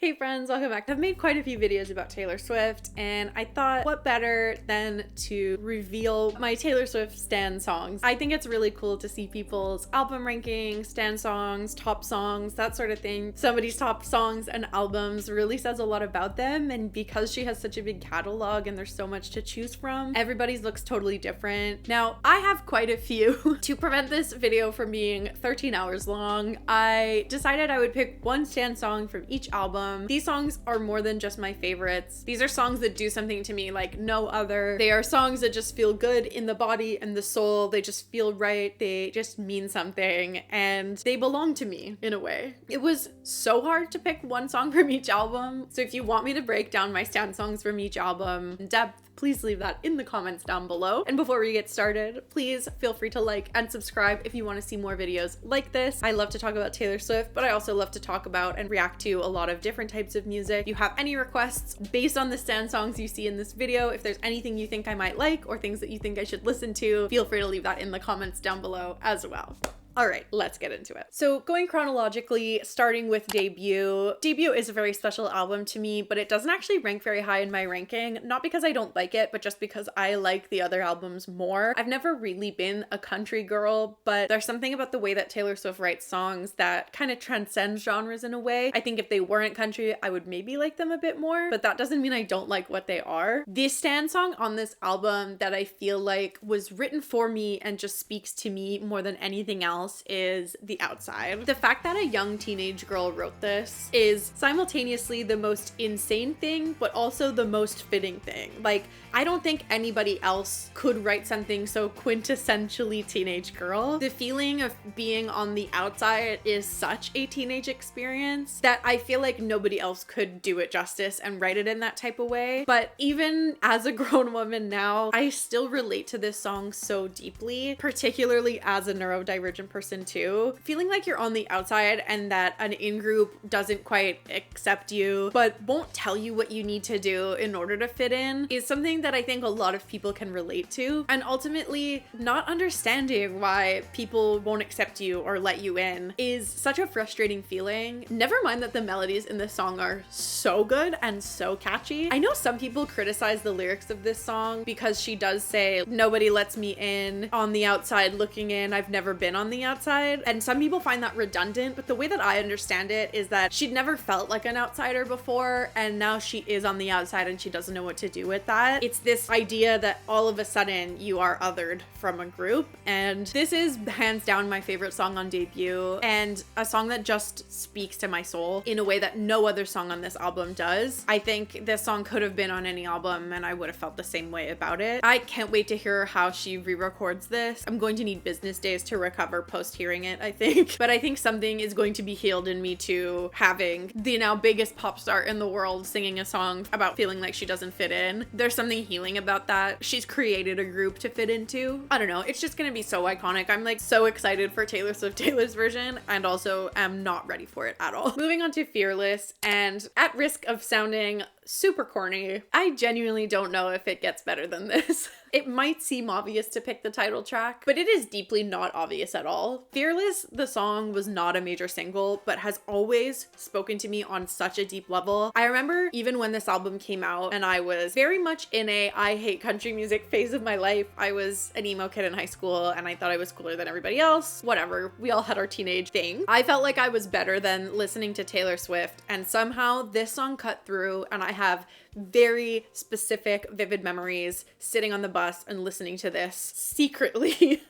Hey friends, welcome back. I've made quite a few videos about Taylor Swift, and I thought what better than to reveal my Taylor Swift stan songs. I think it's really cool to see people's album rankings, stan songs, top songs, that sort of thing. Somebody's top songs and albums really says a lot about them, and because she has such a big catalog and there's so much to choose from, everybody's looks totally different. Now, I have quite a few. To prevent this video from being 13 hours long, I decided I would pick one stan song from each album. These songs are more than just my favorites. These are songs that do something to me like no other. They are songs that just feel good in the body and the soul. They just feel right. They just mean something, and they belong to me in a way. It was so hard to pick one song from each album. So if you want me to break down my stan songs from each album in depth, please leave that in the comments down below. And before we get started, please feel free to like and subscribe if you want to see more videos like this. I love to talk about Taylor Swift, but I also love to talk about and react to a lot of different types of music. If you have any requests based on the stan songs you see in this video, if there's anything you think I might like or things that you think I should listen to, feel free to leave that in the comments down below as well. All right, let's get into it. So going chronologically, starting with Debut. Debut is a very special album to me, but it doesn't actually rank very high in my ranking, not because I don't like it, but just because I like the other albums more. I've never really been a country girl, but there's something about the way that Taylor Swift writes songs that kind of transcends genres in a way. I think if they weren't country, I would maybe like them a bit more, but that doesn't mean I don't like what they are. The stan song on this album that I feel like was written for me and just speaks to me more than anything else is The Outside. The fact that a young teenage girl wrote this is simultaneously the most insane thing, but also the most fitting thing. Like, I don't think anybody else could write something so quintessentially teenage girl. The feeling of being on the outside is such a teenage experience that I feel like nobody else could do it justice and write it in that type of way. But even as a grown woman now, I still relate to this song so deeply, particularly as a neurodivergent person too. Feeling like you're on the outside and that an in-group doesn't quite accept you, but won't tell you what you need to do in order to fit in is something that I think a lot of people can relate to. And ultimately, not understanding why people won't accept you or let you in is such a frustrating feeling. Never mind that the melodies in this song are so good and so catchy. I know some people criticize the lyrics of this song because she does say, "Nobody lets me in, on the outside looking in, I've never been on the outside," and some people find that redundant, but the way that I understand it is that she'd never felt like an outsider before, and now she is on the outside and she doesn't know what to do with that. It's this idea that all of a sudden you are othered from a group, and this is hands down my favorite song on Debut, and a song that just speaks to my soul in a way that no other song on this album does. I think this song could have been on any album and I would have felt the same way about it. I can't wait to hear how she re-records this. I'm going to need business days to recover post hearing it, I think. But I think something is going to be healed in me to having the now biggest pop star in the world singing a song about feeling like she doesn't fit in. There's something healing about that. She's created a group to fit into. I don't know, it's just gonna be so iconic. I'm like so excited for Taylor Swift Taylor's version, and also am not ready for it at all. Moving on to Fearless, and at risk of sounding super corny, I genuinely don't know if it gets better than this. It might seem obvious to pick the title track, but it is deeply not obvious at all. Fearless, the song, was not a major single, but has always spoken to me on such a deep level. I remember even when this album came out and I was very much in a I hate country music phase of my life. I was an emo kid in high school and I thought I was cooler than everybody else. Whatever, we all had our teenage thing. I felt like I was better than listening to Taylor Swift, and somehow this song cut through, and I have very specific, vivid memories sitting on the bus and listening to this secretly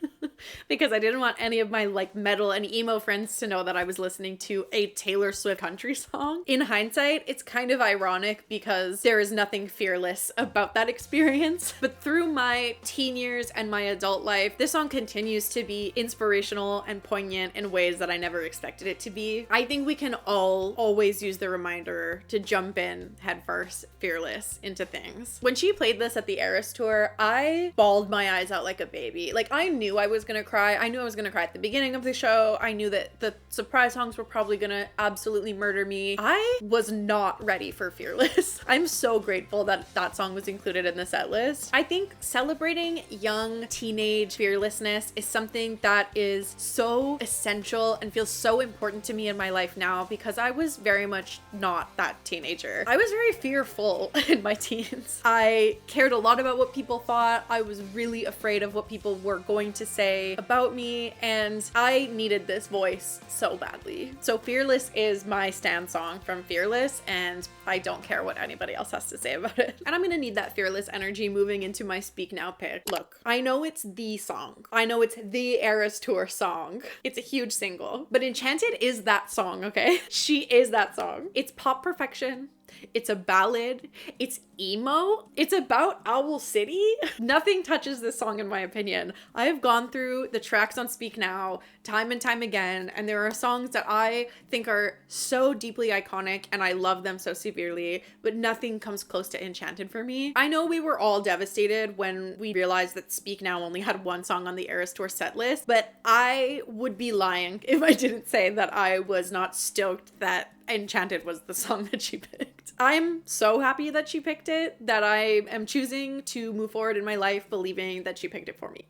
because I didn't want any of my like metal and emo friends to know that I was listening to a Taylor Swift country song. In hindsight, it's kind of ironic because there is nothing fearless about that experience. But through my teen years and my adult life, this song continues to be inspirational and poignant in ways that I never expected it to be. I think we can all always use the reminder to jump in headfirst, fearless into things. When she played this at the Eras tour, I bawled my eyes out like a baby. Like, I knew I was gonna cry. I knew I was gonna cry at the beginning of the show. I knew that the surprise songs were probably gonna absolutely murder me. I was not ready for Fearless. I'm so grateful that that song was included in the set list. I think celebrating young teenage fearlessness is something that is so essential and feels so important to me in my life now, because I was very much not that teenager. I was very fearful in my teens. I cared a lot about what people thought. I was really afraid of what people were going to say about me, and I needed this voice so badly. So Fearless is my stan song from Fearless, and I don't care what anybody else has to say about it. And I'm gonna need that Fearless energy moving into my Speak Now pick. Look, I know it's the song. I know it's the Eras Tour song. It's a huge single, but Enchanted is that song, okay? She is that song. It's pop perfection. It's a ballad. It's emo. It's about Owl City. Nothing touches this song in my opinion. I have gone through the tracks on Speak Now time and time again, and there are songs that I think are so deeply iconic and I love them so severely, but nothing comes close to Enchanted for me. I know we were all devastated when we realized that Speak Now only had one song on the Eras Tour set list, but I would be lying if I didn't say that I was not stoked that Enchanted was the song that she picked. I'm so happy that she picked it, that I am choosing to move forward in my life believing that she picked it for me.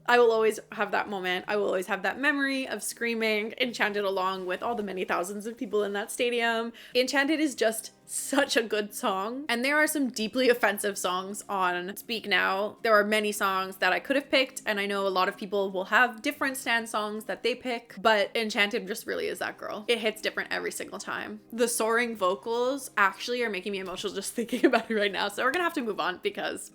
I will always have that moment. I will always have that memory of screaming Enchanted along with all the many thousands of people in that stadium. Enchanted is just such a good song. And there are some deeply offensive songs on Speak Now. There are many songs that I could have picked, and I know a lot of people will have different stan songs that they pick, but Enchanted just really is that girl. It hits different every single time. The soaring vocals actually are making me emotional just thinking about it right now. So we're gonna have to move on because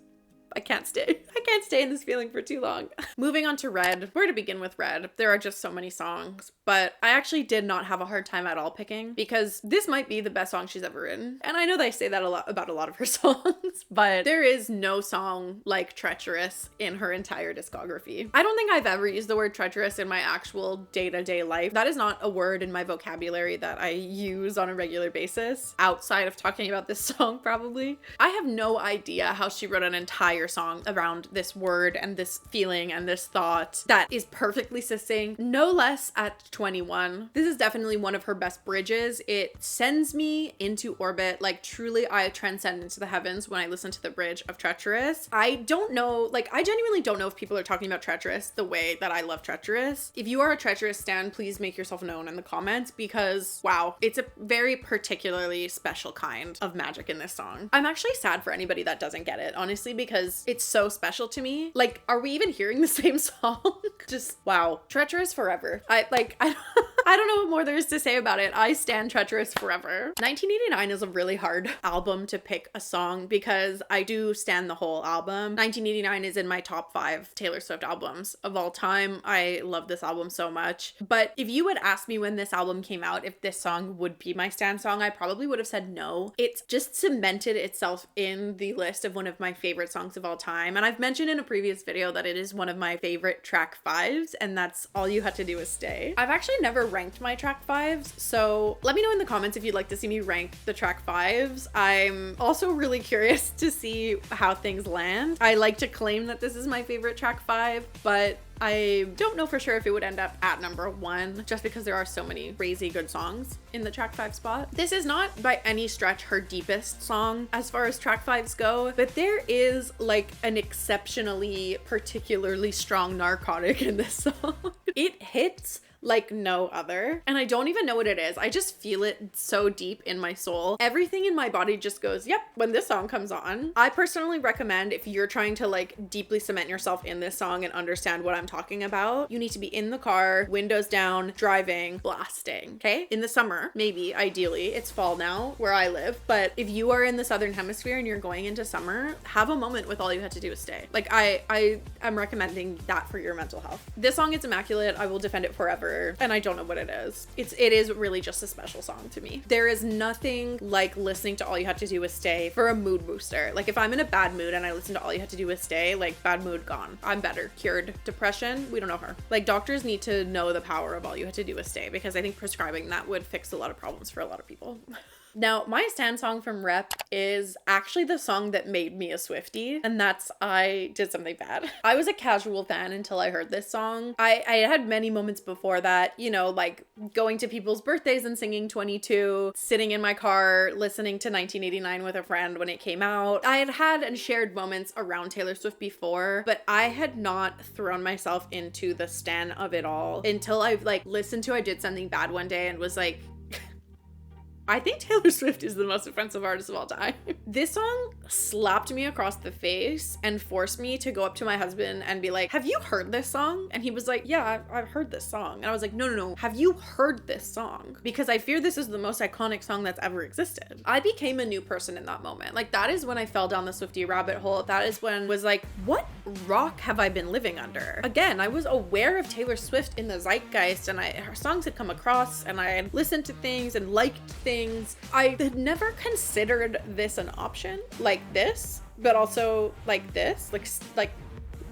I can't stay. I can't stay in this feeling for too long. Moving on to Red. Where to begin with Red? There are just so many songs, but I actually did not have a hard time at all picking, because this might be the best song she's ever written. And I know they say that a lot about a lot of her songs, but there is no song like Treacherous in her entire discography. I don't think I've ever used the word treacherous in my actual day-to-day life. That is not a word in my vocabulary that I use on a regular basis, outside of talking about this song probably. I have no idea how she wrote an entire song around this word and this feeling and this thought that is perfectly succinct, no less at 21. This is definitely one of her best bridges. It sends me into orbit. Like truly I transcend into the heavens when I listen to the bridge of Treacherous. I don't know, like I genuinely don't know if people are talking about Treacherous the way that I love Treacherous. If you are a Treacherous stan, please make yourself known in the comments, because wow, it's a very particularly special kind of magic in this song. I'm actually sad for anybody that doesn't get it, honestly, because it's so special to me. Like, are we even hearing the same song? Just wow. Treacherous forever. I don't know what more there is to say about it. I stan Treacherous forever. 1989 is a really hard album to pick a song because I do stan the whole album. 1989 is in my top 5 Taylor Swift albums of all time. I love this album so much. But if you had asked me when this album came out if this song would be my stan song, I probably would have said no. It's just cemented itself in the list of one of my favorite songs of all time. And I've mentioned in a previous video that it is one of my favorite track 5s, and that's All You Had to Do Was Stay. I've actually never ranked my track 5s, so let me know in the comments if you'd like to see me rank the track 5s. I'm also really curious to see how things land. I like to claim that this is my favorite track 5, but I don't know for sure if it would end up at number 1, just because there are so many crazy good songs in the track 5 spot. This is not by any stretch her deepest song as far as track 5s go, but there is like an exceptionally particularly strong narcotic in this song. It hits like no other, and I don't even know what it is. I just feel it so deep in my soul. Everything in my body just goes, yep, when this song comes on. I personally recommend, if you're trying to like deeply cement yourself in this song and understand what I'm talking about, you need to be in the car, windows down, driving, blasting, okay? In the summer, maybe, ideally. It's fall now where I live, but if you are in the Southern Hemisphere and you're going into summer, have a moment with All You Had to Do Was Stay. Like I am recommending that for your mental health. This song is immaculate. I will defend it forever. And I don't know what it is. It is really just a special song to me. There is nothing like listening to All You Had to Do Was Stay for a mood booster. Like if I'm in a bad mood and I listen to All You Had to Do Was Stay, like bad mood gone. I'm better. Cured. Depression, we don't know her. Like doctors need to know the power of All You Had to Do Was Stay, because I think prescribing that would fix a lot of problems for a lot of people. Now, my stan song from Rep is actually the song that made me a Swiftie, and that's I Did Something Bad. I was a casual fan until I heard this song. I had many moments before that, you know, like going to people's birthdays and singing 22, sitting in my car, listening to 1989 with a friend when it came out. I had had and shared moments around Taylor Swift before, but I had not thrown myself into the stan of it all until I've like listened to I Did Something Bad one day and was like, I think Taylor Swift is the most offensive artist of all time. This song slapped me across the face and forced me to go up to my husband and be like, have you heard this song? And he was like, yeah, I've heard this song. And I was like, no. Have you heard this song? Because I fear this is the most iconic song that's ever existed. I became a new person in that moment. Like, that is when I fell down the Swiftie rabbit hole. That is when I was like, what rock have I been living under? Again, I was aware of Taylor Swift in the zeitgeist, and her songs had come across, and I had listened to things and liked things. I had never considered this an option, like this, but also like this, like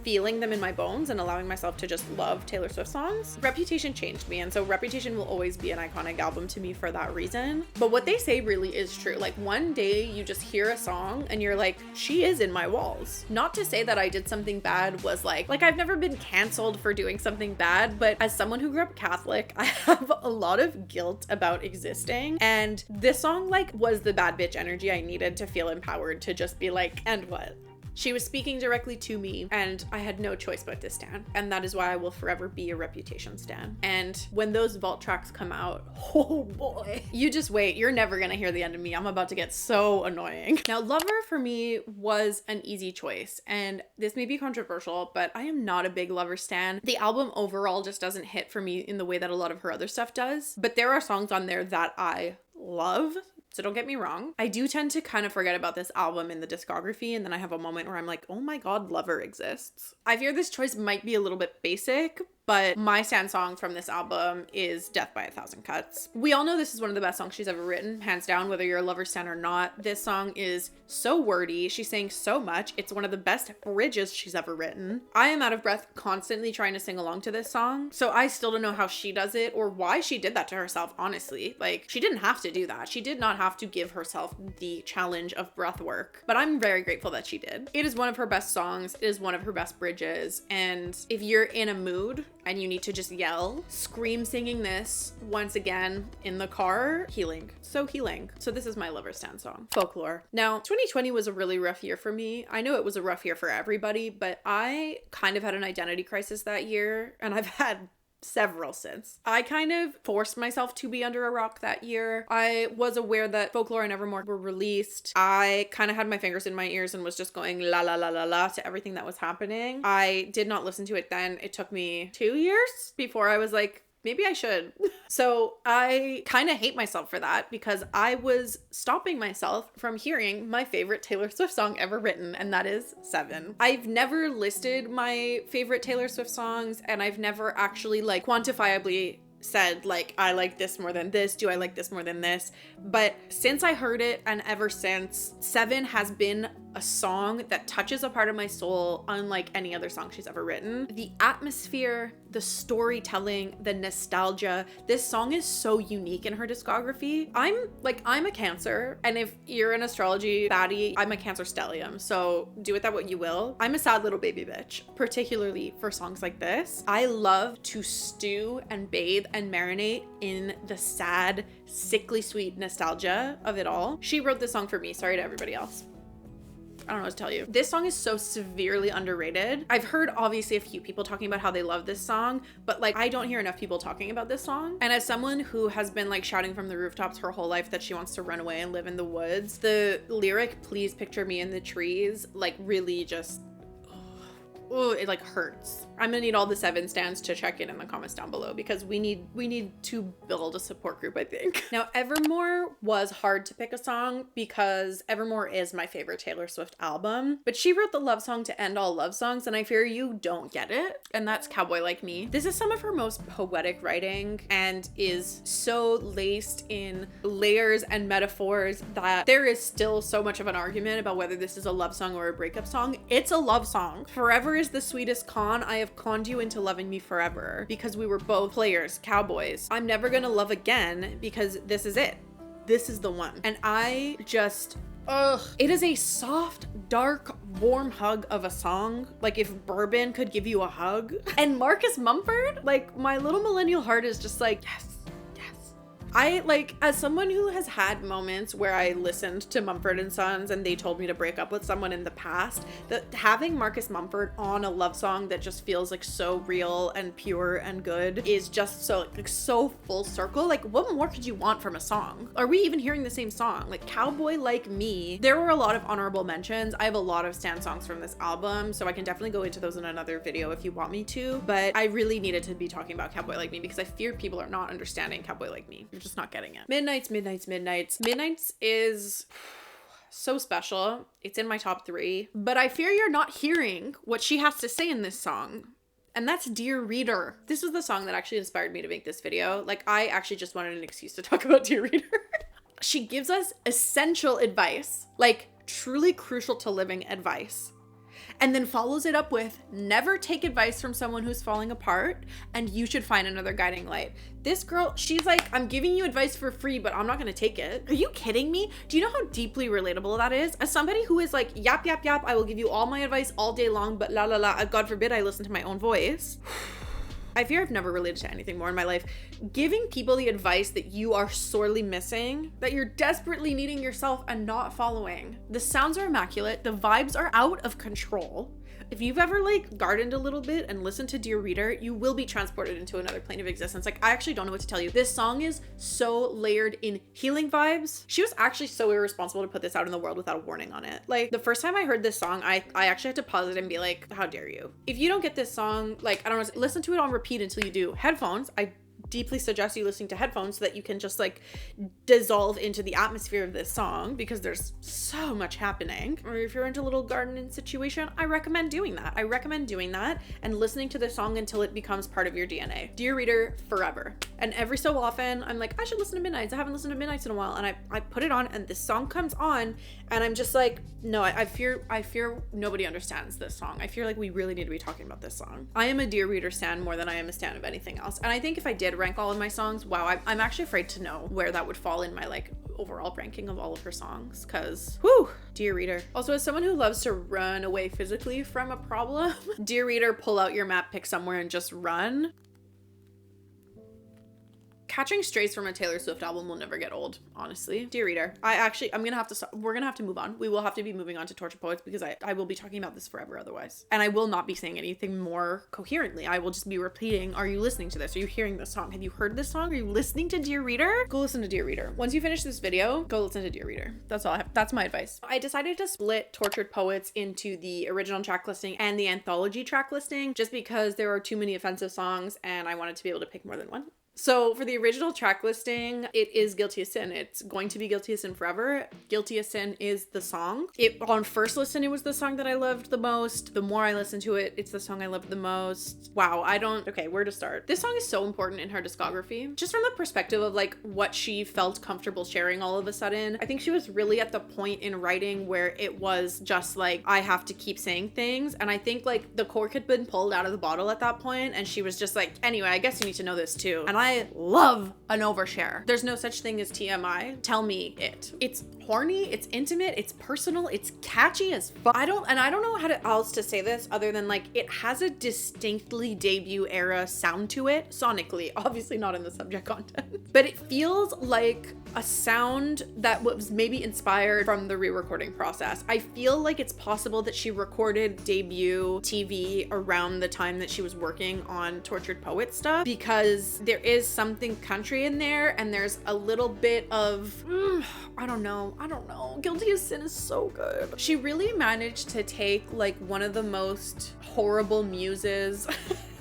feeling them in my bones and allowing myself to just love Taylor Swift songs. Reputation changed me, and so Reputation will always be an iconic album to me for that reason. But what they say really is true. Like, one day you just hear a song and you're like, she is in my walls. Not to say that I Did Something Bad was like I've never been canceled for doing something bad, but as someone who grew up Catholic, I have a lot of guilt about existing, and this song like was the bad bitch energy I needed to feel empowered to just be like, and what? She was speaking directly to me, and I had no choice but to stan. And that is why I will forever be a Reputation stan. And when those vault tracks come out, oh boy, you just wait. You're never gonna hear the end of me. I'm about to get so annoying. Now, Lover for me was an easy choice, and this may be controversial, but I am not a big Lover stan. The album overall just doesn't hit for me in the way that a lot of her other stuff does, but there are songs on there that I love. So don't get me wrong. I do tend to kind of forget about this album in the discography, and then I have a moment where I'm like, oh my god, Lover exists. I fear this choice might be a little bit basic, but my stan song from this album is Death by a Thousand Cuts. We all know this is one of the best songs she's ever written, hands down, whether you're a Lover stan or not. This song is so wordy. She's saying so much. It's one of the best bridges she's ever written. I am out of breath constantly trying to sing along to this song, so I still don't know how she does it or why she did that to herself, honestly. Like, she didn't have to do that. She did not have to give herself the challenge of breath work, but I'm very grateful that she did. It is one of her best songs. It is one of her best bridges, and if you're in a mood and you need to just yell, scream singing this once again in the car, healing. So healing. So this is my Lover stan song, Folklore. Now, 2020 was a really rough year for me. I know it was a rough year for everybody, but I kind of had an identity crisis that year, and I've had several since. I kind of forced myself to be under a rock that year. I was aware that Folklore and Evermore were released. I kind of had my fingers in my ears and was just going la la la la la to everything that was happening. I did not listen to it then. It took me 2 years before I was like, maybe I should. So I kind of hate myself for that, because I was stopping myself from hearing my favorite Taylor Swift song ever written, and that is 7. I've never listed my favorite Taylor Swift songs, and I've never actually like quantifiably said like, I like this more than this, do I like this more than this? But since I heard it, and ever since, 7 has been a song that touches a part of my soul unlike any other song she's ever written. The atmosphere, the storytelling, the nostalgia. This song is so unique in her discography. I'm a Cancer, and if you're an astrology baddie, I'm a Cancer stellium, so do with that what you will. I'm a sad little baby bitch, particularly for songs like this. I love to stew and bathe and marinate in the sad, sickly sweet nostalgia of it all. She wrote this song for me, sorry to everybody else. I don't know what to tell you. This song is so severely underrated. I've heard obviously a few people talking about how they love this song, but like, I don't hear enough people talking about this song. And as someone who has been like shouting from the rooftops her whole life that she wants to run away and live in the woods, the lyric, please picture me in the trees, like really just, oh, it like hurts. I'm gonna need all the 7 stans to check in the comments down below, because we need to build a support group, I think. Now, Evermore was hard to pick a song because Evermore is my favorite Taylor Swift album, but she wrote the love song to end all love songs, and I fear you don't get it, and that's Cowboy Like Me. This is some of her most poetic writing and is so laced in layers and metaphors that there is still so much of an argument about whether this is a love song or a breakup song. It's a love song. Forever is the sweetest con. I have conned you into loving me forever because we were both players, cowboys. I'm never gonna love again because this is it. this is the one. And I just, ugh. It is a soft, dark, warm hug of a song. Like if Bourbon could give you a hug. And Marcus Mumford, like my little millennial heart is just like, yes. I like, as someone who has had moments where I listened to Mumford and Sons and they told me to break up with someone in the past, that having Marcus Mumford on a love song that just feels like so real and pure and good is just so like so full circle. Like what more could you want from a song? Are we even hearing the same song? Like Cowboy Like Me. There were a lot of honorable mentions. I have a lot of stan songs from this album, so I can definitely go into those in another video if you want me to, but I really needed to be talking about Cowboy Like Me because I fear people are not understanding Cowboy Like Me. You're just not getting it. Midnights. Midnights is so special. It's in my top 3, but I fear you're not hearing what she has to say in this song. And that's Dear Reader. This was the song that actually inspired me to make this video. Like I actually just wanted an excuse to talk about Dear Reader. She gives us essential advice, like truly crucial to living advice. And then follows it up with, never take advice from someone who's falling apart, and you should find another guiding light. This girl, she's like, I'm giving you advice for free, but I'm not gonna take it. Are you kidding me? Do you know how deeply relatable that is? As somebody who is like, yap, I will give you all my advice all day long, but la, God forbid I listen to my own voice. I fear I've never related to anything more in my life. Giving people the advice that you are sorely missing, that you're desperately needing yourself and not following. The sounds are immaculate. The vibes are out of control. If you've ever like gardened a little bit and listened to Dear Reader, you will be transported into another plane of existence. Like I actually don't know what to tell you. This song is so layered in healing vibes. She was actually so irresponsible to put this out in the world without a warning on it. Like the first time I heard this song, I actually had to pause it and be like, how dare you? If you don't get this song, like, I don't know, listen to it on repeat until you do. Headphones, I deeply suggest you listening to headphones so that you can just like dissolve into the atmosphere of this song because there's so much happening. Or if you're into a little gardening situation, I recommend doing that. And listening to the song until it becomes part of your DNA. Dear Reader forever. And every so often I'm like, I should listen to Midnights. I haven't listened to Midnights in a while, and I put it on and this song comes on and I'm just like, no, I fear nobody understands this song. I fear like we really need to be talking about this song. I am a Dear Reader stan more than I am a stan of anything else. And I think if I did rank all of my songs, wow, I'm actually afraid to know where that would fall in my like overall ranking of all of her songs, because whew, Dear Reader. Also, as someone who loves to run away physically from a problem, Dear Reader, pull out your map, pick somewhere and just run. Catching strays from a Taylor Swift album will never get old, honestly. Dear Reader, I'm gonna have to stop. We're gonna have to move on. We will have to be moving on to Tortured Poets because I will be talking about this forever otherwise. And I will not be saying anything more coherently. I will just be repeating, are you listening to this? Are you hearing this song? Have you heard this song? Are you listening to Dear Reader? Go listen to Dear Reader. Once you finish this video, go listen to Dear Reader. That's all I have. That's my advice. I decided to split Tortured Poets into the original track listing and the anthology track listing just because there are too many offensive songs and I wanted to be able to pick more than one. So for the original track listing, it is Guilty as Sin. It's going to be Guilty as Sin forever. Guilty as Sin is the song. On first listen, it was the song that I loved the most. The more I listen to it, it's the song I loved the most. Wow, okay, where to start? This song is so important in her discography. Just from the perspective of like what she felt comfortable sharing all of a sudden. I think she was really at the point in writing where it was just like, I have to keep saying things. And I think like the cork had been pulled out of the bottle at that point, and she was just like, anyway, I guess you need to know this too. And I love an overshare. There's no such thing as TMI. Tell me it. It's horny, it's intimate, it's personal, it's catchy as fuck. I don't know how else to say this other than like it has a distinctly debut era sound to it sonically, obviously not in the subject content, but it feels like a sound that was maybe inspired from the re-recording process. I feel like it's possible that she recorded debut TV around the time that she was working on Tortured Poet stuff, because there is something country in there and there's a little bit of I don't know. Guilty as Sin is so good. She really managed to take like one of the most horrible muses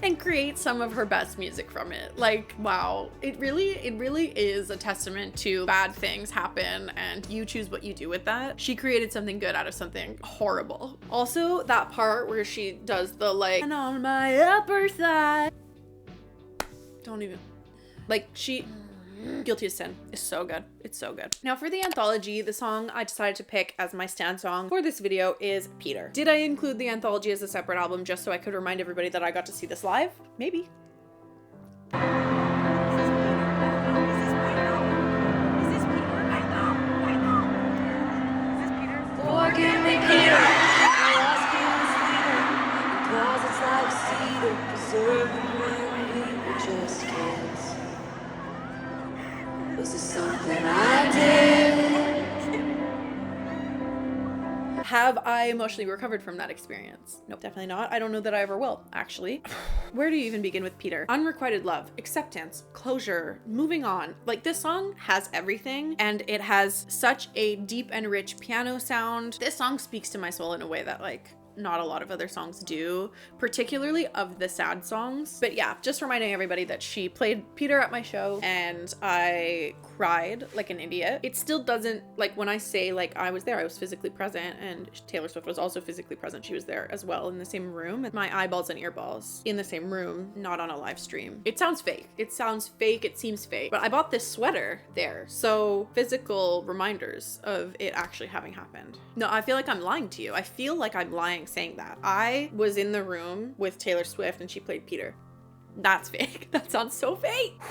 and create some of her best music from it. Like, wow, it really is a testament to bad things happen and you choose what you do with that. She created something good out of something horrible. Also, that part where she does the like, and on my upper side, don't even, like, she, Guilty as Sin is so good. It's so good. Now for the anthology, the song I decided to pick as my stan song for this video is Peter. Did I include the anthology as a separate album just so I could remind everybody that I got to see this live? Maybe. we were just kids. Was this something I did? Have I emotionally recovered from that experience? Nope, definitely not. I don't know that I ever will, actually. Where do you even begin with Peter? Unrequited love, acceptance, closure, moving on. Like, this song has everything, and it has such a deep and rich piano sound. This song speaks to my soul in a way that, like, not a lot of other songs do, particularly of the sad songs. But yeah, just reminding everybody that she played Peter at my show and I cried like an idiot. It still doesn't, like, when I say like I was there, I was physically present, and Taylor Swift was also physically present. She was there as well in the same room, my eyeballs and earballs in the same room, not on a live stream. It sounds fake. It sounds fake. It seems fake. But I bought this sweater there, so physical reminders of it actually having happened. No, I feel like I'm lying to you. I feel like I'm lying saying that. I was in the room with Taylor Swift and she played Peter. That's fake. That sounds so fake.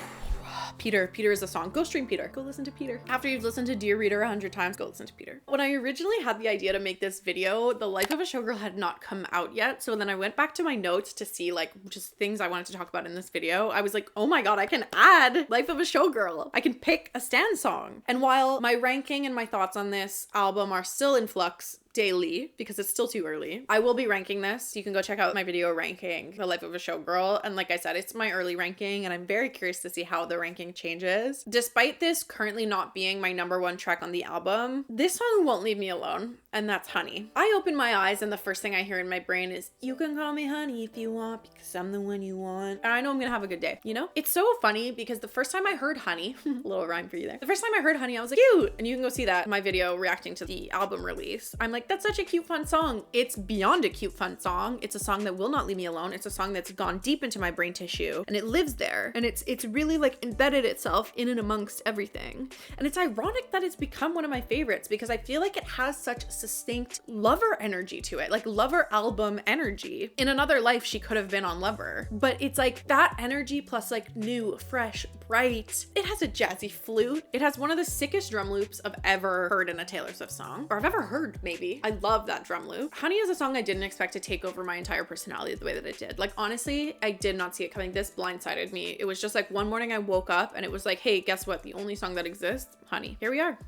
Peter is a song. Go stream Peter. Go listen to Peter. After you've listened to Dear Reader 100 times, go listen to Peter. When I originally had the idea to make this video, The Life of a Showgirl had not come out yet. So then I went back to my notes to see like just things I wanted to talk about in this video. I was like, oh my God, I can add Life of a Showgirl. I can pick a Stan song. And while my ranking and my thoughts on this album are still in flux daily because it's still too early, I will be ranking this. You can go check out my video ranking The Life of a Showgirl. And like I said, it's my early ranking and I'm very curious to see how the ranking changes. Despite this currently not being my #1 track on the album, this song won't leave me alone, and that's Honey. I open my eyes and the first thing I hear in my brain is, you can call me honey if you want because I'm the one you want. And I know I'm gonna have a good day, you know? It's so funny because the first time I heard Honey, a little rhyme for you there. The first time I heard Honey, I was like, cute! And you can go see that in my video reacting to the album release. I'm like, that's such a cute, fun song. It's beyond a cute, fun song. It's a song that will not leave me alone. It's a song that's gone deep into my brain tissue and it lives there. And it's really like embedded itself in and amongst everything. And it's ironic that it's become one of my favorites because I feel like it has such succinct Lover energy to it, like Lover album energy. In another life, she could have been on Lover, but it's like that energy plus like new, fresh, bright. It has a jazzy flute. It has one of the sickest drum loops I've ever heard in a Taylor Swift song, or I've ever heard maybe. I love that drum loop. Honey is a song I didn't expect to take over my entire personality the way that it did. Like, honestly, I did not see it coming. This blindsided me. It was just like one morning I woke up and it was like, hey, guess what? The only song that exists, Honey. Here we are.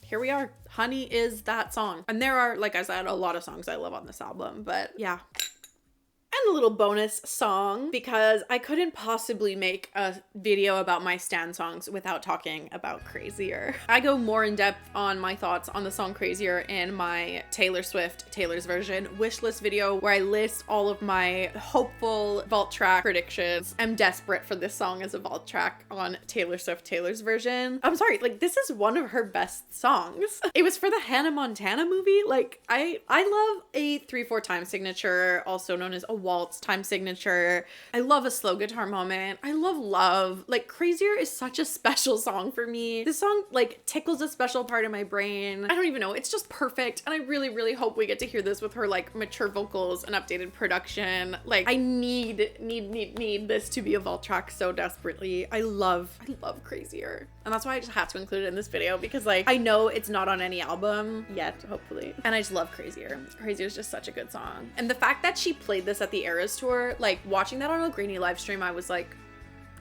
Here we are. Honey is that song. And there are, like I said, a lot of songs I love on this album, but yeah. And a little bonus song, because I couldn't possibly make a video about my Stan songs without talking about Crazier. I go more in depth on my thoughts on the song Crazier in my Taylor Swift, Taylor's version wishlist video, where I list all of my hopeful vault track predictions. I'm desperate for this song as a vault track on Taylor Swift, Taylor's version. I'm sorry, like, this is one of her best songs. It was for the Hannah Montana movie. Like, I love a 3/4 time signature, also known as a waltz time signature. I love a slow guitar moment. I love love. Like, Crazier is such a special song for me. This song like tickles a special part of my brain. I don't even know. It's just perfect. And I really, really hope we get to hear this with her like mature vocals and updated production. Like, I need this to be a vault track so desperately. I love Crazier. And that's why I just have to include it in this video, because like, I know it's not on any album yet, hopefully. And I just love Crazier. Crazier is just such a good song. And the fact that she played this at the Eras tour, like watching that on a Greenie live stream, I was like,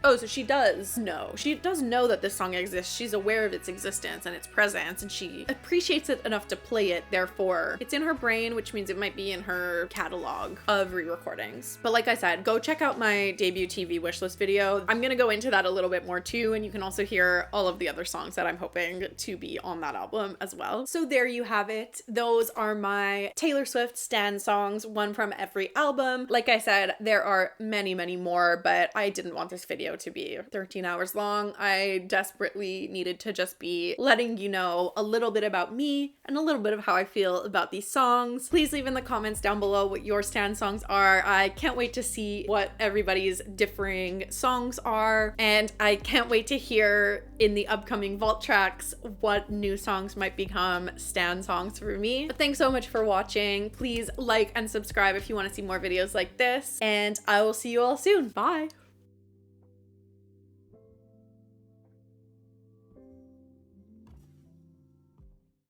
oh, so she does know. She does know that this song exists. She's aware of its existence and its presence, and she appreciates it enough to play it. Therefore, it's in her brain, which means it might be in her catalog of re-recordings. But like I said, go check out my debut TV wishlist video. I'm gonna go into that a little bit more too, and you can also hear all of the other songs that I'm hoping to be on that album as well. So there you have it. Those are my Taylor Swift Stan songs, one from every album. Like I said, there are many, many more, but I didn't want this video to be 13 hours long. I desperately needed to just be letting you know a little bit about me and a little bit of how I feel about these songs. Please leave in the comments down below what your Stan songs are. I can't wait to see what everybody's differing songs are, and I can't wait to hear in the upcoming vault tracks what new songs might become Stan songs for me. But thanks so much for watching. Please like and subscribe if you want to see more videos like this, and I will see you all soon. Bye!